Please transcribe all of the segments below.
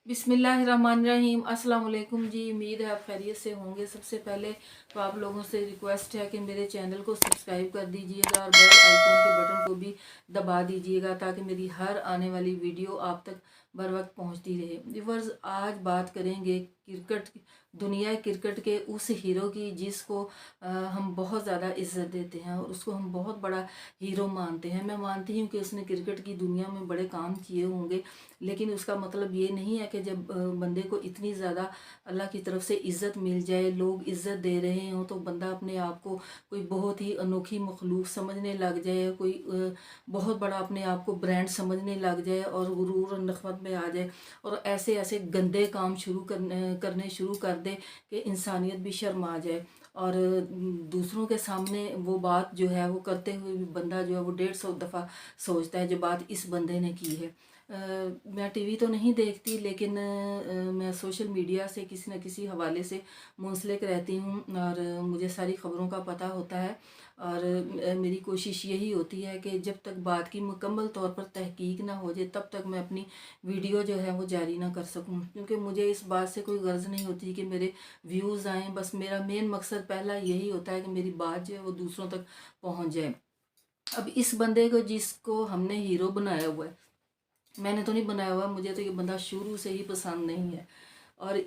बिस्मिल्लाहिर्रहमानिर्रहीम। अस्सलाम वालेकुम जी। उम्मीद है आप खैरियत से होंगे। सबसे पहले तो आप लोगों से रिक्वेस्ट है कि मेरे चैनल को सब्सक्राइब कर दीजिएगा और बेल आइकन के बटन को भी दबा दीजिएगा ताकि मेरी हर आने वाली वीडियो आप तक बर वक्त पहुँचती रहे। व्यूअर्स, आज बात करेंगे दुनिया क्रिकेट के उस हीरो की जिसको हम बहुत ज़्यादा इज्जत देते हैं और उसको हम बहुत बड़ा हीरो मानते हैं। मैं मानती हूँ कि उसने क्रिकेट की दुनिया में बड़े काम किए होंगे, लेकिन उसका मतलब ये नहीं है कि जब बंदे को इतनी ज़्यादा अल्लाह की तरफ से इज़्ज़त मिल जाए, लोग इज़्ज़त दे रहे हों, तो बंदा अपने आप को कोई बहुत ही अनोखी मखलूक समझने लग जाए, कोई बहुत बड़ा अपने आप को ब्रांड समझने लग जाए और गुरूर और नफ़रत में आ जाए और ऐसे ऐसे गंदे काम करने शुरू कर दे कि इंसानियत भी शर्मा जाए। और दूसरों के सामने वो बात जो है वो करते हुए भी बंदा जो है वो 150 दफ़ा सोचता है जो बात इस बंदे ने की है। मैं टीवी तो नहीं देखती, लेकिन मैं सोशल मीडिया से किसी न किसी हवाले से मुंसलिक रहती हूँ और मुझे सारी ख़बरों का पता होता है। और मेरी कोशिश यही होती है कि जब तक बात की मुकम्मल तौर पर तहकीक ना हो जाए तब तक मैं अपनी वीडियो जो है वो जारी ना कर सकूं, क्योंकि मुझे इस बात से कोई गर्ज नहीं होती कि मेरे व्यूज़ आएँ। बस मेरा मेन मकसद पहला यही होता है कि मेरी बात जो है वो दूसरों तक पहुँच जाए। अब इस बंदे को जिसको हमने हीरो बनाया हुआ है, मैंने तो नहीं बनाया हुआ, मुझे तो ये बंदा शुरू से ही पसंद नहीं है। और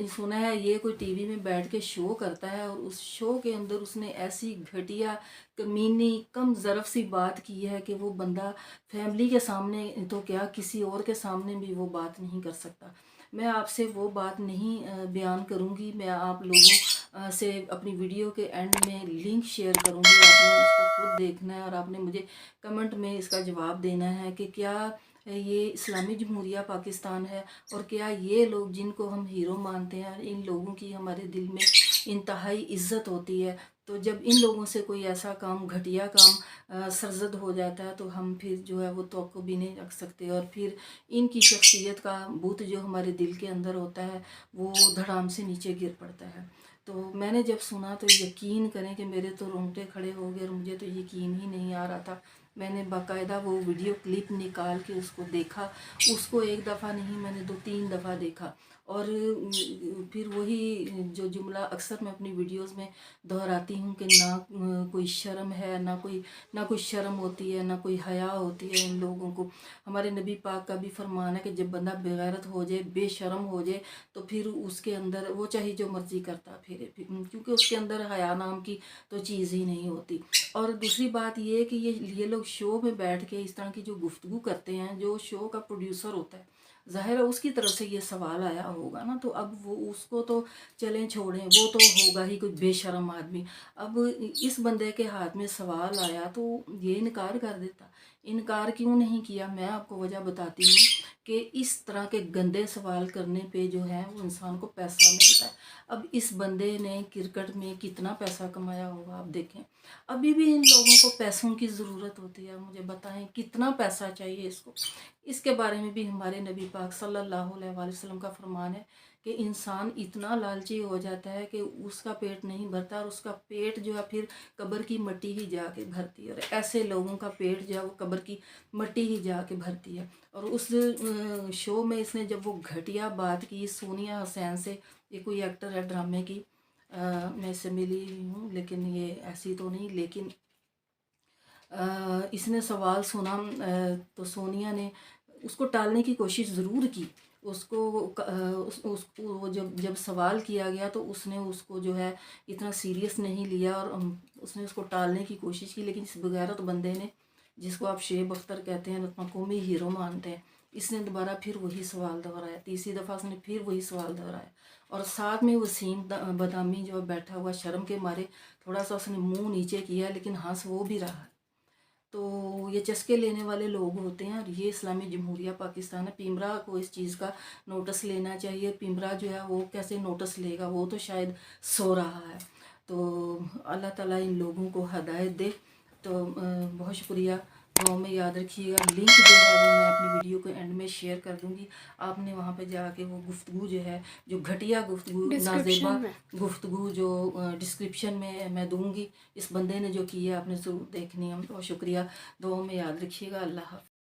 सुना है ये कोई टीवी में बैठ के शो करता है और उस शो के अंदर उसने ऐसी घटिया कमीनी कम ज़रफ़ सी बात की है कि वो बंदा फैमिली के सामने तो क्या किसी और के सामने भी वो बात नहीं कर सकता। मैं आपसे वो बात नहीं बयान करूँगी। मैं आप लोगों से अपनी वीडियो के एंड में लिंक शेयर करूँगी। आपने उसको खुद देखना है और आपने मुझे कमेंट में इसका जवाब देना है कि क्या ये इस्लामी जमहूरिया पाकिस्तान है और क्या ये लोग जिनको हम हीरो मानते हैं, इन लोगों की हमारे दिल में इंतहाई इज्जत होती है, तो जब इन लोगों से कोई ऐसा काम घटिया काम सरजद हो जाता है तो हम फिर जो है वो तवक्को भी नहीं रख सकते और फिर इनकी शख्सियत का बूत जो हमारे दिल के अंदर होता है वो धड़ाम से नीचे गिर पड़ता है। तो मैंने जब सुना तो यकीन करें कि मेरे तो रोंगटे खड़े हो गए और मुझे तो यकीन ही नहीं आ रहा था। मैंने बाकायदा वो वीडियो क्लिप निकाल के उसको देखा। उसको एक दफ़ा नहीं, मैंने 2-3 दफ़ा देखा और फिर वही जो जुमला अक्सर मैं अपनी वीडियोस में दोहराती हूँ कि ना कोई शर्म है, ना कोई शर्म होती है, ना कोई हया होती है इन लोगों को। हमारे नबी पाक का भी फरमान है कि जब बंदा बेगैरत हो जाए, बेशर्म हो जाए, तो फिर उसके अंदर वो चाहे जो मर्ज़ी करता फिरे, क्योंकि उसके अंदर हया नाम की तो चीज़ ही नहीं होती। और दूसरी बात ये कि ये लोग शो में बैठ के इस तरह की जो गुफ्तगू करते हैं, जो शो का प्रोड्यूसर होता है, ज़ाहिर है उसकी तरफ से ये सवाल आया होगा ना, तो अब वो उसको तो चलें छोड़ें, वो तो होगा ही कोई बेशर्म आदमी। अब इस बंदे के हाथ में सवाल आया तो ये इनकार कर देता। इनकार क्यों नहीं किया, मैं आपको वजह बताती हूँ कि इस तरह के गंदे सवाल करने पे जो है वो इंसान को पैसा मिलता है। अब इस बंदे ने क्रिकेट में कितना पैसा कमाया होगा आप देखें। अभी भी इन लोगों को पैसों की ज़रूरत होती है। मुझे बताएं कितना पैसा चाहिए इसको। इसके बारे में भी हमारे नबी पाक सल्लल्लाहु अलैहि वसल्लम का फरमान है कि इंसान इतना लालची हो जाता है कि उसका पेट नहीं भरता और उसका पेट जो है फिर कब्र की मिट्टी ही जाके भरती है। और ऐसे लोगों का पेट जो है वो कब्र की मिट्टी ही जाके भरती है। और उस शो में इसने जब वो घटिया बात की सोनिया हुसैन से, ये कोई एक्टर है ड्रामे की, मैं इससे मिली हूँ लेकिन ये ऐसी तो नहीं, लेकिन इसने सवाल सुना तो सोनिया ने उसको टालने की कोशिश ज़रूर की। उसको उसको वो जब सवाल किया गया तो उसने उसको जो है इतना सीरियस नहीं लिया और उसने उसको टालने की कोशिश की। लेकिन इस बगैरत बंदे ने, जिसको आप शेब अख्तर कहते हैं, अपना कौमी हीरो मानते हैं, इसने दोबारा फिर वही सवाल दोहराया। तीसरी दफ़ा उसने फिर वही सवाल दोहराया और साथ में वसीम बदामी जो बैठा हुआ शर्म के मारे थोड़ा सा उसने मुंह नीचे किया, लेकिन हंस वो भी रहा है। तो ये चस्के लेने वाले लोग होते हैं और ये इस्लामी जमहूरिया पाकिस्तान है। पिमरा को इस चीज़ का नोटिस लेना चाहिए। पिमरा जो है वो कैसे नोटिस लेगा, वो तो शायद सो रहा है। तो अल्लाह ताला इन लोगों को हदायत दे। तो बहुत शुक्रिया। दुआ में याद रखिएगा। लिंक जो है वो मैं अपनी वीडियो के एंड में शेयर कर दूँगी। आपने वहाँ पे जाके वो गुफ्तगू जो है, जो घटिया गुफ्तगू, नाजेबा गुफ्तगू जो डिस्क्रिप्शन में मैं दूँगी, इस बंदे ने जो की है आपने ज़रूर देखनी है। बहुत शुक्रिया। दुआ में याद रखिएगा। अल्लाह हाफ़िज़।